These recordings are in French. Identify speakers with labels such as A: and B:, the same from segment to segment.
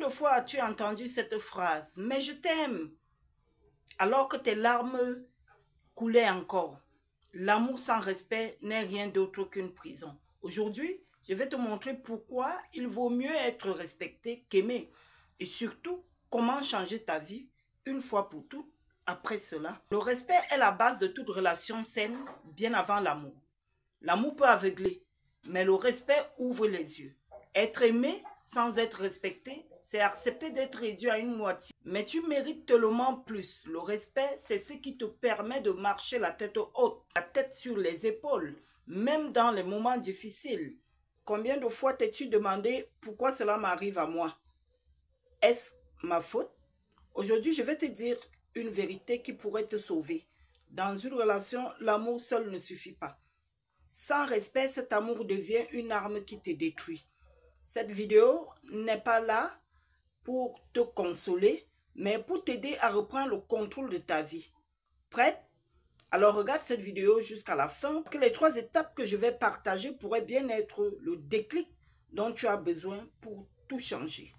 A: de fois as-tu entendu cette phrase? Mais je t'aime, alors que tes larmes coulaient encore. L'amour sans respect n'est rien d'autre qu'une prison. Aujourd'hui, je vais te montrer pourquoi il vaut mieux être respecté qu'aimé. Et surtout, comment changer ta vie une fois pour toutes après cela. Le respect est la base de toute relation saine, bien avant l'amour. L'amour peut aveugler, mais le respect ouvre les yeux. Être aimé sans être respecté, c'est accepter d'être réduit à une moitié. Mais tu mérites tellement plus. Le respect, c'est ce qui te permet de marcher la tête haute, la tête sur les épaules, même dans les moments difficiles. Combien de fois t'es-tu demandé pourquoi cela m'arrive à moi? Est-ce ma faute? Aujourd'hui, je vais te dire une vérité qui pourrait te sauver. Dans une relation, l'amour seul ne suffit pas. Sans respect, cet amour devient une arme qui te détruit. Cette vidéo n'est pas là pour te consoler, mais pour t'aider à reprendre le contrôle de ta vie. Prête? Alors regarde cette vidéo jusqu'à la fin, parce que les 3 étapes que je vais partager pourraient bien être le déclic dont tu as besoin pour tout changer.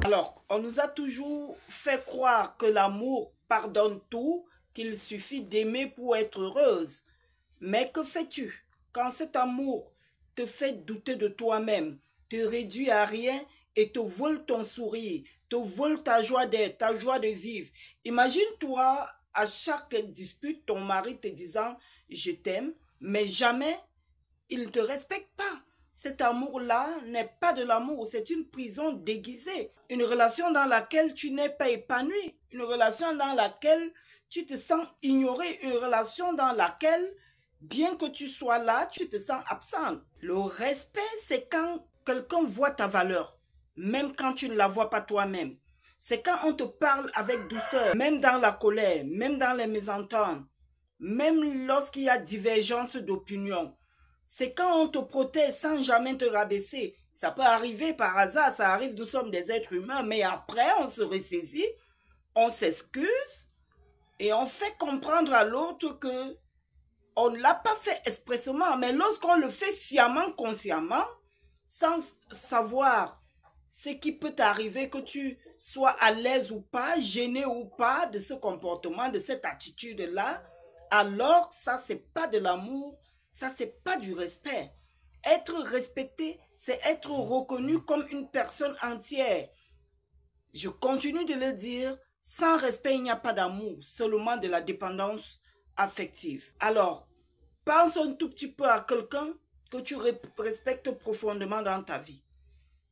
A: Alors, on nous a toujours fait croire que l'amour pardonne tout, qu'il suffit d'aimer pour être heureuse. Mais que fais-tu quand cet amour te fait douter de toi-même, te réduit à rien et te vole ton sourire, te vole ta joie d'être, ta joie de vivre? Imagine-toi à chaque dispute, ton mari te disant « je t'aime », mais jamais il ne te respecte pas. Cet amour-là n'est pas de l'amour, c'est une prison déguisée. Une relation dans laquelle tu n'es pas épanoui, une relation dans laquelle tu te sens ignoré, une relation dans laquelle, bien que tu sois là, tu te sens absente. Le respect, c'est quand quelqu'un voit ta valeur, même quand tu ne la vois pas toi-même. C'est quand on te parle avec douceur, même dans la colère, même dans les mésententes, même lorsqu'il y a divergence d'opinion. C'est quand on te protège sans jamais te rabaisser. Ça peut arriver par hasard, ça arrive, nous sommes des êtres humains, mais après on se ressaisit, on s'excuse et on fait comprendre à l'autre que on ne l'a pas fait expressément, mais lorsqu'on le fait sciemment, consciemment, sans savoir ce qui peut t'arriver, que tu sois à l'aise ou pas, gêné ou pas de ce comportement, de cette attitude-là, alors ça c'est pas de l'amour. Ça, c'est pas du respect. Être respecté, c'est être reconnu comme une personne entière. Je continue de le dire, sans respect, il n'y a pas d'amour, seulement de la dépendance affective. Alors, pense un tout petit peu à quelqu'un que tu respectes profondément dans ta vie.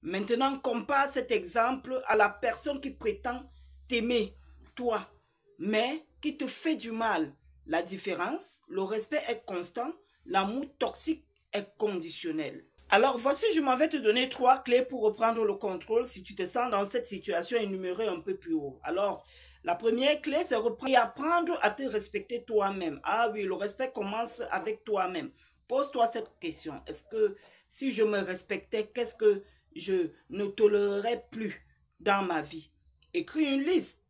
A: Maintenant, compare cet exemple à la personne qui prétend t'aimer, toi, mais qui te fait du mal. La différence, le respect est constant. L'amour toxique est conditionnel. Alors, voici, je m'en vais te donner 3 clés pour reprendre le contrôle si tu te sens dans cette situation énumérée un peu plus haut. Alors, la première clé, c'est apprendre à te respecter toi-même. Ah oui, le respect commence avec toi-même. Pose-toi cette question. Est-ce que si je me respectais, qu'est-ce que je ne tolérerais plus dans ma vie? Écris une liste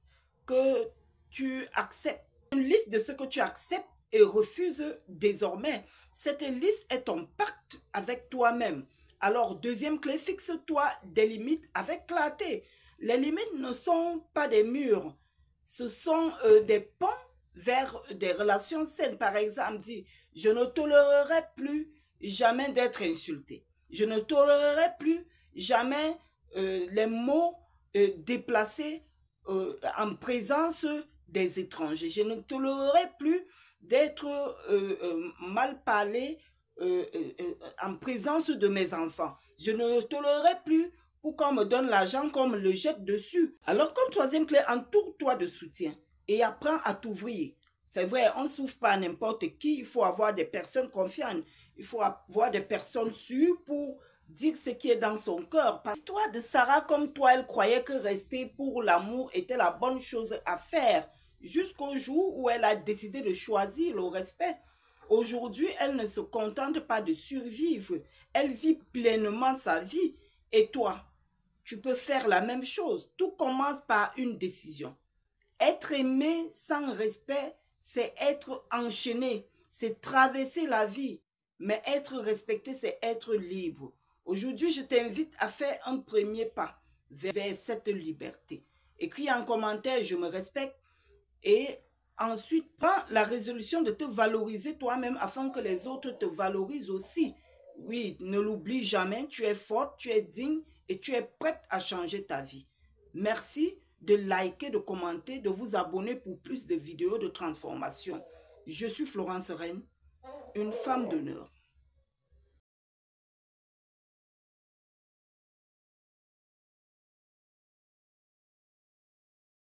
A: que tu acceptes. Une liste de ce que tu acceptes et refuse désormais. Cette liste est ton pacte avec toi-même. Alors, deuxième clé, fixe-toi des limites avec clarté. Les limites ne sont pas des murs, ce sont des ponts vers des relations saines. Par exemple, dis, je ne tolérerai plus jamais d'être insulté. Je ne tolérerai plus jamais les mots déplacés en présence des étrangers. Je ne tolérerai plus d'être mal parlé en présence de mes enfants. Je ne tolérerai plus pour qu'on me donne l'argent, qu'on me le jette dessus. Alors, comme troisième clé, entoure-toi de soutien et apprends à t'ouvrir. C'est vrai, on ne souffre pas à n'importe qui. Il faut avoir des personnes confiantes. Il faut avoir des personnes sûres pour dire ce qui est dans son cœur. Parce que l'histoire de Sarah, comme toi, elle croyait que rester pour l'amour était la bonne chose à faire, jusqu'au jour où elle a décidé de choisir le respect. Aujourd'hui, elle ne se contente pas de survivre, elle vit pleinement sa vie. Et toi, tu peux faire la même chose. Tout commence par une décision. Être aimé sans respect, c'est être enchaîné, c'est traverser la vie. Mais être respecté, c'est être libre. Aujourd'hui, je t'invite à faire un premier pas vers cette liberté. Écris en commentaire, je me respecte. Et ensuite, prends la résolution de te valoriser toi-même afin que les autres te valorisent aussi. Oui, ne l'oublie jamais, tu es forte, tu es digne et tu es prête à changer ta vie. Merci de liker, de commenter, de vous abonner pour plus de vidéos de transformation. Je suis Florence Reine, une femme d'honneur.